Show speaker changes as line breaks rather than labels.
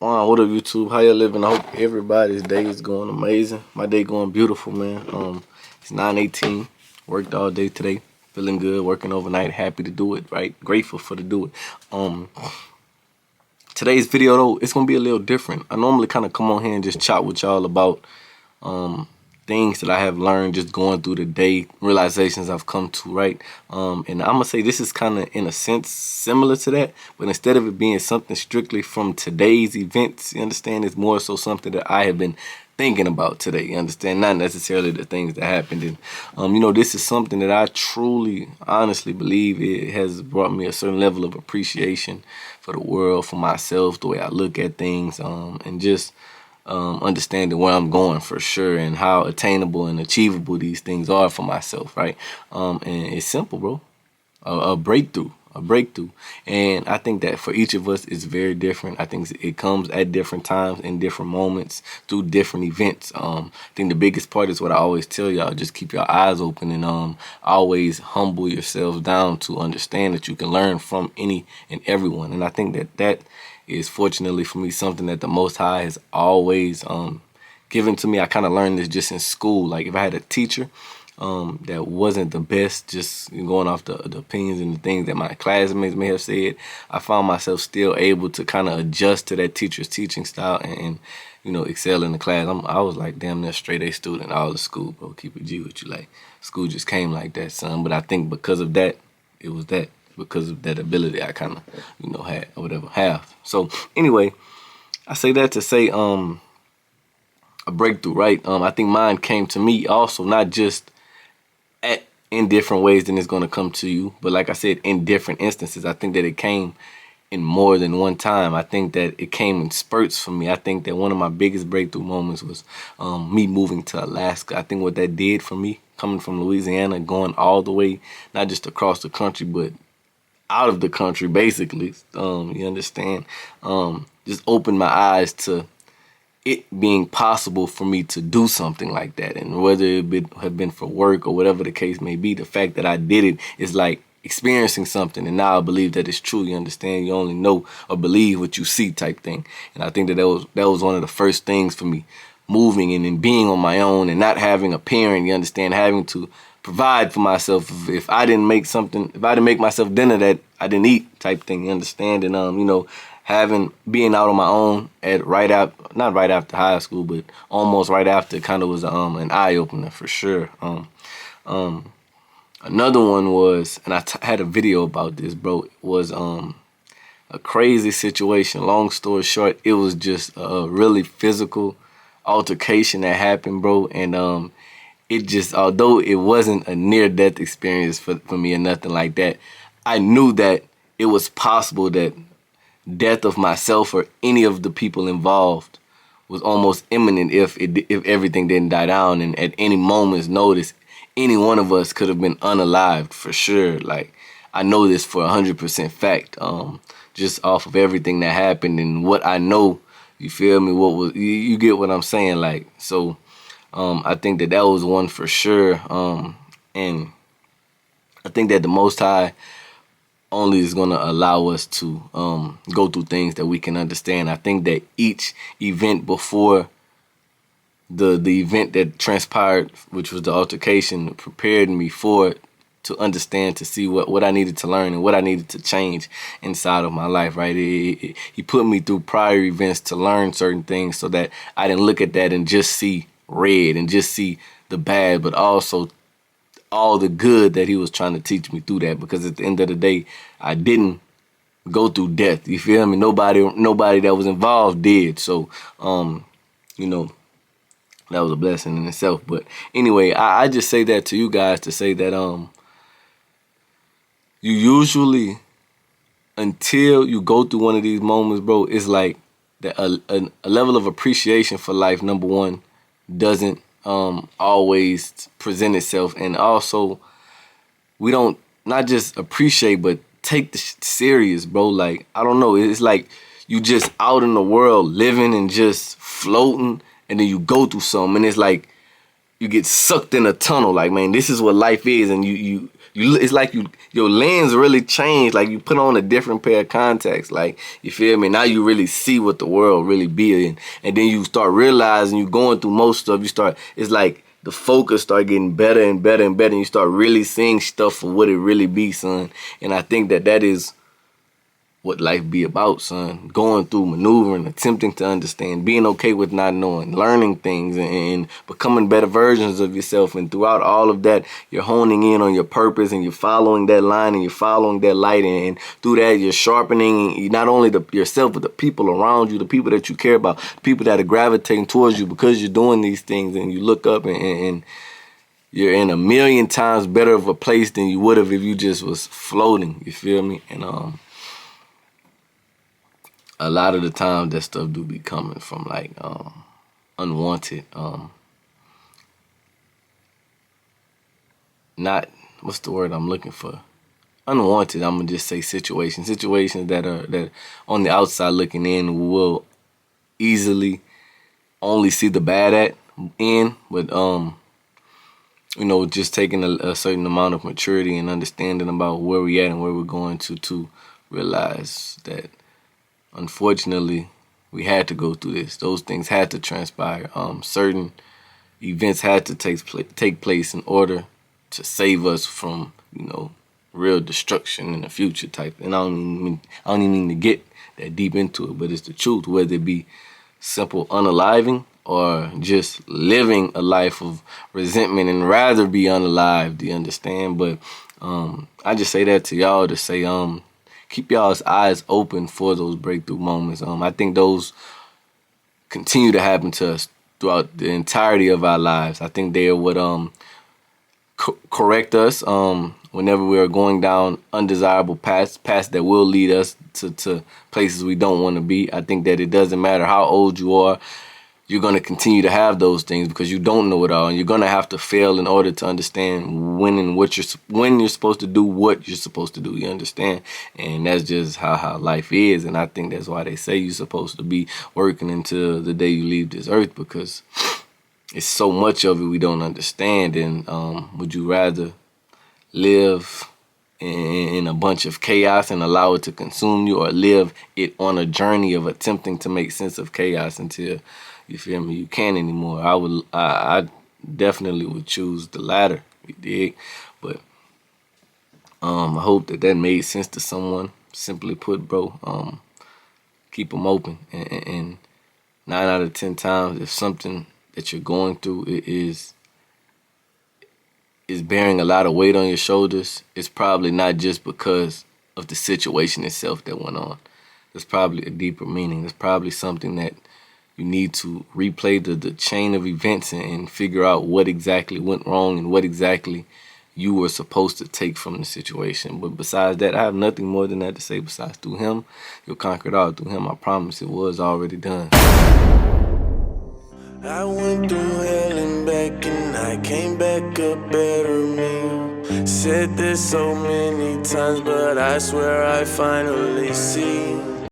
What up, YouTube? How you living? I hope everybody's day is going amazing. My day going beautiful, man. It's 9:18. Worked all day today. Feeling good. Working overnight. Happy to do it. Right. Grateful for to do it. Today's video though, it's gonna be a little different. I normally kind of come on here and just chat with y'all about things that I have learned just going through the day, realizations I've come to, right? And I'm gonna say this is kind of in a sense similar to that, but instead of it being something strictly from today's events, you understand, it's more so something that I have been thinking about today, you understand, not necessarily the things that happened. And this is something that I truly honestly believe it has brought me a certain level of appreciation for the world, for myself, the way I look at things, and just understanding where I'm going for sure, and how attainable and achievable these things are for myself, right? And it's simple, bro. A breakthrough. And I think that for each of us it's very different. I think it comes at different times, in different moments, through different events. I think the biggest part is what I always tell y'all: just keep your eyes open and always humble yourselves down to understand that you can learn from any and everyone. And I think that is, fortunately for me, something that the Most High has always given to me. I kind of learned this just in school. Like if I had a teacher that wasn't the best, just going off the opinions and the things that my classmates may have said, I found myself still able to kind of adjust to that teacher's teaching style and excel in the class. I was like damn near straight A student all the school, bro. Keep it G with you. Like school just came like that, son. But I think because of that, it was that. Because of that ability I kind of, had or whatever have. So anyway, I say that to say a breakthrough, right? I think mine came to me also not just in different ways than it's going to come to you, but like I said, in different instances. I think that it came in more than one time. I think that it came in spurts for me. I think that one of my biggest breakthrough moments was me moving to Alaska. I think what that did for me, coming from Louisiana, going all the way, not just across the country, but out of the country, basically, you understand, just opened my eyes to it being possible for me to do something like that. And whether it have been for work or whatever the case may be, the fact that I did it is like experiencing something, and now I believe that it's true. You understand? You only know or believe what you see, type thing. And I think that was one of the first things for me, moving and being on my own and not having a parent. You understand? Having to provide for myself. If I didn't make myself dinner that I didn't eat, type thing, you understand? And being out on my own not right after high school, but almost right after, kind of was an eye opener for sure. Another one was, and I had a video about this, bro, was a crazy situation. Long story short, it was just a really physical altercation that happened, bro, and it just, although it wasn't a near-death experience for me or nothing like that, I knew that it was possible that death of myself or any of the people involved was almost imminent if everything didn't die down. And at any moment's notice, any one of us could have been unalived for sure. Like, I know this for 100% fact, just off of everything that happened and what I know. You feel me? You get what I'm saying? Like, so I think that was one for sure. And I think that the Most High only is going to allow us to go through things that we can understand. I think that each event before the event that transpired, which was the altercation, prepared me for it, to understand, to see what I needed to learn and what I needed to change inside of my life, right? He put me through prior events to learn certain things so that I didn't look at that and just see red and just see the bad, but also all the good that he was trying to teach me through that. Because at the end of the day, I didn't go through death. You feel me? Nobody that was involved did. So, that was a blessing in itself. But anyway, I just say that to you guys to say that you usually, until you go through one of these moments, bro, it's like a level of appreciation for life, number one, doesn't always present itself. And also, we don't not just appreciate, but take the serious, bro. Like, I don't know, it's like you just out in the world living and just floating, and then you go through something, and it's like you get sucked in a tunnel. Like, man, this is what life is, and you it's like your lens really changed. Like, you put on a different pair of contacts. Like, you feel me? Now you really see what the world really be, and then you start realizing you going through most stuff. It's like the focus start getting better and better and better, and you start really seeing stuff for what it really be, son. And I think that is what life be about, son. Going through, maneuvering, attempting to understand, being okay with not knowing, learning things, and becoming better versions of yourself. And throughout all of that, you're honing in on your purpose, and you're following that line, and you're following that light. And through that, you're sharpening not only yourself, but the people around you, the people that you care about, the people that are gravitating towards you because you're doing these things. And you look up and you're in a million times better of a place than you would have if you just was floating. You feel me? And a lot of the time that stuff do be coming from like unwanted, not, what's the word I'm looking for? Unwanted, I'm gonna just say situations that on the outside looking in will easily only see the bad but just taking a certain amount of maturity and understanding about where we at and where we're going to realize that unfortunately we had to go through this. Those things had to transpire. Certain events had to take place in order to save us from, real destruction in the future type. And I don't even mean to get that deep into it, but it's the truth, whether it be simple unaliving or just living a life of resentment and rather be unalived, do you understand? But I just say that to y'all to say, keep y'all's eyes open for those breakthrough moments. I think those continue to happen to us throughout the entirety of our lives. I think they are what correct us whenever we are going down undesirable paths that will lead us to places we don't want to be. I think that it doesn't matter how old you are, you're going to continue to have those things because you don't know it all, and you're going to have to fail in order to understand when you're supposed to do what you're supposed to do. You understand? And that's just how life is. And I think that's why they say you're supposed to be working until the day you leave this earth, because it's so much of it we don't understand. And would you rather live in a bunch of chaos and allow it to consume you, or live it on a journey of attempting to make sense of chaos until, you feel me, you can't anymore? I definitely would choose the latter, you dig? But I hope that made sense to someone. Simply put, bro, keep them open. And 9 out of 10 times, if something that you're going through is bearing a lot of weight on your shoulders, it's probably not just because of the situation itself that went on. There's probably a deeper meaning. There's probably something that you need to replay the chain of events and figure out what exactly went wrong and what exactly you were supposed to take from the situation. But besides that, I have nothing more than that to say besides through him, you'll conquer it all. Through him, I promise it was already done.
I went through hell and back, and I came back a better me. Said this so many times, but I swear I finally see